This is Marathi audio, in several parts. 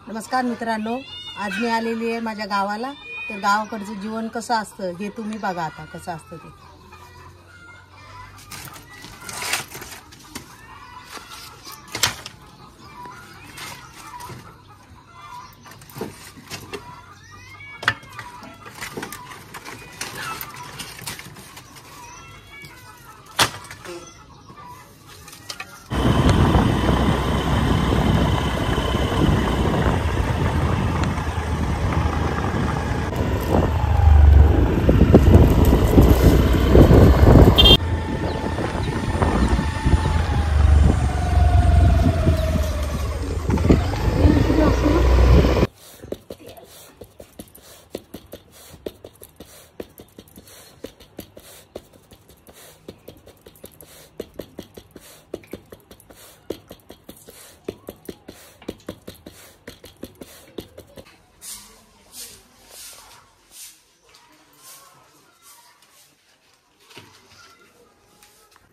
नमस्कार मित्रांनो, आज मी आलेली आहे माझ्या गावाला। तर गावाकडचं जीवन कसं असतं हे तुम्ही बघा आता कसं असतं ते।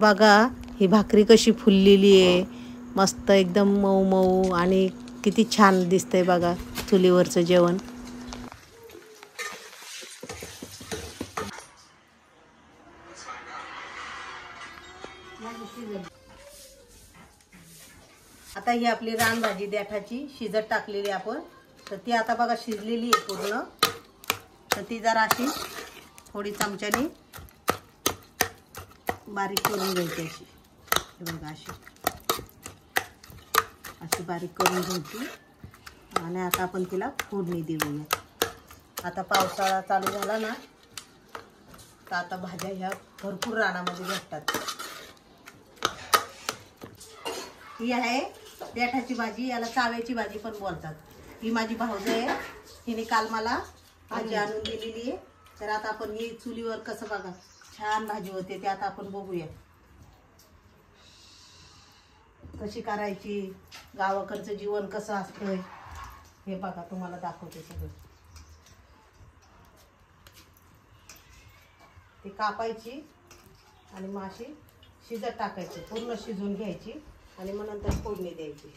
बघा ही भाकरी कशी फुललेली आहे, मस्त एकदम मऊ मऊ आणि किती छान दिसतंय बघा चुलीवरचं जेवण। आता ही आपली रानभाजी देठाची शिजत टाकलेली आपण, तर ती आता बघा शिजलेली आहे पूर्ण। तर ती जरा अशी थोडी चमच्याने बारीक करून घ्यायची अशी, हे बघा अशी अशी बारीक करून घ्यायची। आणि आता आपण तिला फोडणी देऊया। आता पावसाळा चालू झाला ना, तर आता भाज्या ह्या भरपूर रानामध्ये भेटतात। ही आहे देठाची भाजी, याला चाव्याची भाजी पण बोलतात। ही माझी भाऊज आहे, हिने काल मला भाजी आणून दिलेली आहे। तर आता आपण ही चुलीवर कसं बघा छान भाजी होते ते आता आपण बघूया कशी करायची, गावाकडचं जीवन कसं असतं हे बघा तुम्हाला दाखवते सगळं। ती कापायची आणि मग अशी शिजत टाकायची, पूर्ण शिजून घ्यायची आणि मग नंतर फोडणी द्यायची।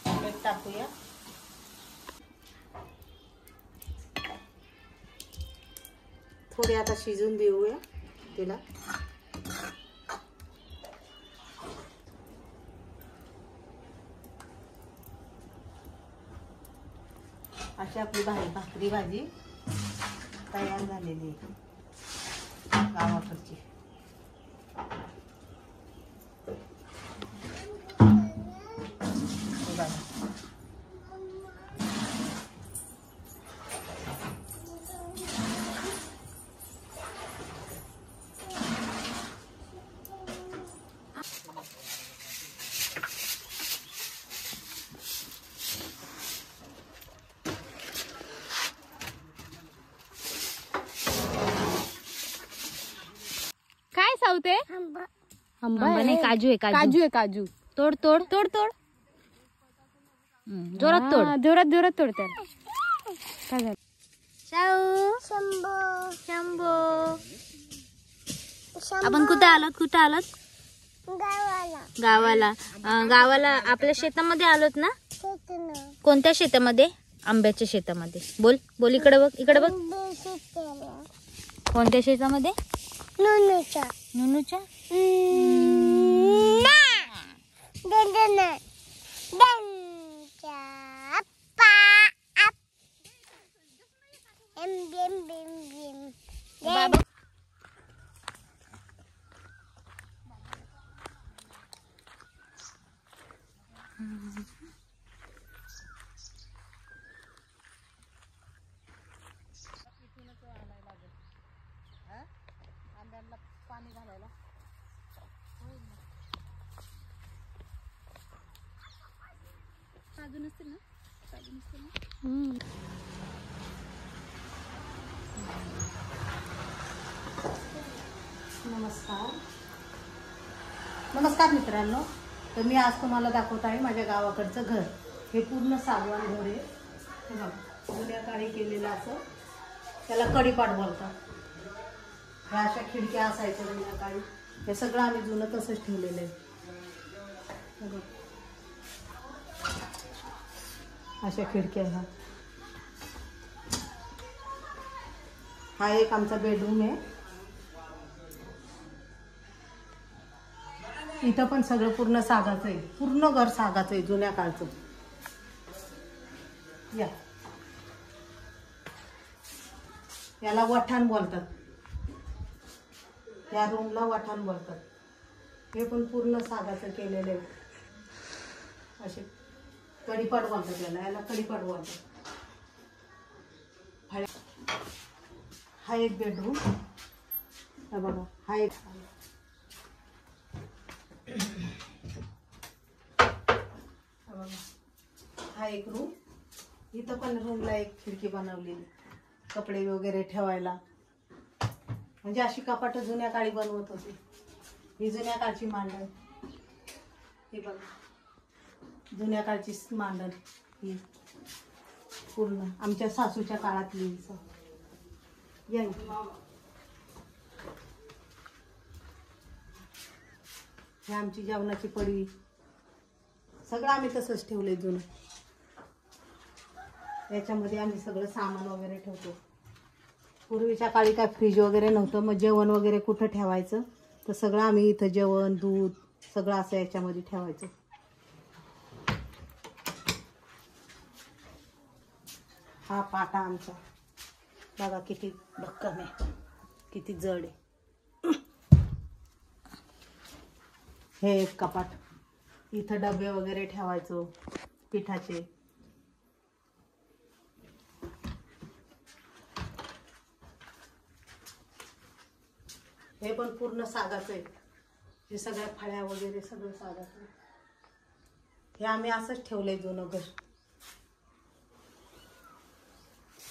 मीठ टाकूया, थोडी आता शिजून देऊया तिला। अशी आपली भाकरी भाजी तयार झालेली आहे गावाकडची। काय सावते? आंबा नाही, काजू आहे, काजू आहे, काजू। तोड तोड तोड तोड, जोरात तोड, जोरात जोरात तोड त्याला। काय झालं? शंभो शंभो आपण कुठे आलोत? गावाला गावाला आपल्या शेतामध्ये आलोत ना? कोणत्या शेतामध्ये? आंब्याच्या शेतामध्ये। बोल बोल, इकडे बघ। कोणत्या शेतामध्ये? नुनूच्या। बाबा आंब्याला पाणी घालायला काजू नसतील ना? नमस्कार मित्रांनो, तर मी आज तुम्हाला दाखवत आहे माझ्या गावाकडचं घर। हे पूर्ण सागवान घर आहे, हे बघा जुन्या काळी केलेलं असं, त्याला कढीपाट बोलतात। ह्या अशा खिडक्या असायच्या जुन्या काळी, हे सगळं आम्ही जुनं तसंच ठेवलेलं आहे। अशा खिडक्या ह्या. हा एक आमचा बेडरूम आहे. इथं पण सगळं पूर्ण सागाचं आहे. पूर्ण घर सागाचं आहे, जुन्या काळचं. याला वठाण बोलतात. या रूमला वठाण बोलतात. हे पण पूर्ण सागाचं केलेलं आहे. असे कढीपाट बोलतात याला कढीपाट बोलतात. हा एक बेडरूम. हा बघा, हा एक हा एक रूम. इथं पण रूमला एक खिडकी बनवलेली, कपडे वगैरे ठेवायला. म्हणजे अशी कपाट जुन्या काळी बनवत होती. ही जुन्या काळची मांडण. हे बघा, जुन्या काळची मांडण ही पूर्ण आमच्या सासूच्या काळातली. ही आमची जेवणाची पडवी. सगळं आम्ही तसंच ठेवलंय जुनं. याच्यामध्ये आम्ही सगळं सामान वगैरे ठेवतो. पूर्वीच्या काळी काय फ्रीज वगैरे नव्हतं, मग जेवण वगैरे कुठं ठेवायचं, तर सगळं आम्ही इथं जेवण दूध सगळं असं याच्यामध्ये ठेवायचं. हा पाटा आमचा बघा किती भक्कम आहे, किती जड आहे. हे एक कपाट. इथं डबे वगैरे ठेवायचो पिठाचे. हे पण पूर्ण सागाचं आहे. हे सगळ्या फळ्या वगैरे सगळं सागाचं. हे आम्ही असंच ठेवलंय जुनं घर.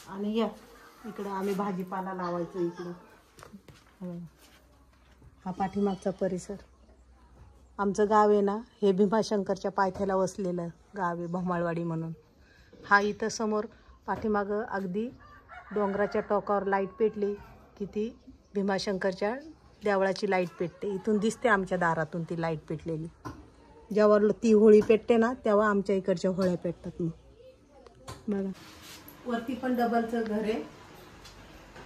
आणि या इकडं आम्ही भाजीपाला लावायचो. इकडं हा पाठीमागचा परिसर. आमचं गाव आहे ना, हे भीमाशंकरच्या पायथ्याला वसलेलं गाव आहे, भोमाळवाडी म्हणून. हा इथं समोर पाठीमागं अगदी डोंगराच्या टोकावर लाईट पेटली की ती भीमाशंकरच्या देवळाची लाईट पेटते. इथून दिसते आमच्या दारातून ती लाईट पेटलेली. जेव्हा ती होळी पेटते ना, तेव्हा आमच्या इकडच्या होळ्या पेटतात. मग बघा, वरती पण डबलचं घर आहे.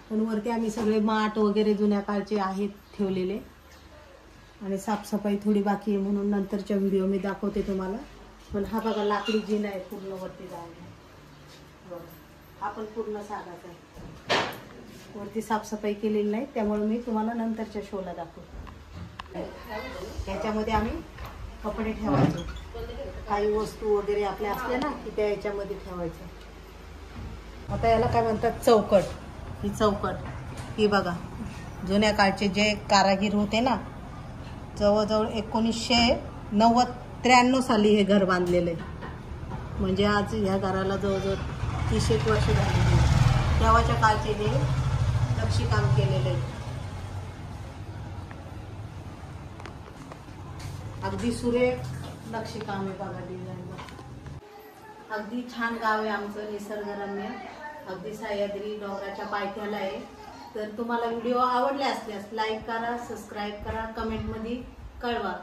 पण वरती आम्ही सगळे माठ वगैरे जुन्या काळचे आहेत ठेवलेले. आणि साफसफाई थोडी बाकी आहे, म्हणून नंतरच्या व्हिडिओ मी दाखवते तुम्हाला. पण हा बघा लाकडी जिना आहे पूर्ण वरती जायला. हा पण पूर्ण सागाचा आहे. वरती साफसफाई केलेली नाही, त्यामुळे मी तुम्हाला नंतरच्या शोला दाखवते. त्याच्यामध्ये आम्ही कपडे ठेवायचो. काही वस्तू वगैरे आपल्या असल्या ना की त्या याच्यामध्ये ठेवायचं. आता याला काय म्हणतात, चौकट. ही चौकट ही बघा, जुन्या काळचे जे कारागीर होते ना, जवळजवळ 1993 साली हे घर बांधलेलं आहे. म्हणजे आज ह्या घराला जवळजवळ 30 वर्ष झालेली. तेव्हाच्या काळचे हे नक्षीकाम केलेलं आहे. अगदी सुरेख नक्षीकाम आहे बघा डिझाईनला. अगदी छान गाव आहे आमचं, निसर्गरम्य. अगदी सह्याद्री डोंगराच्या पायथ्याला आहे. तर तुम्हाला व्हिडिओ आवडले असल्यास लाईक करा, सबस्क्राईब करा, कमेंटमध्ये कळवा.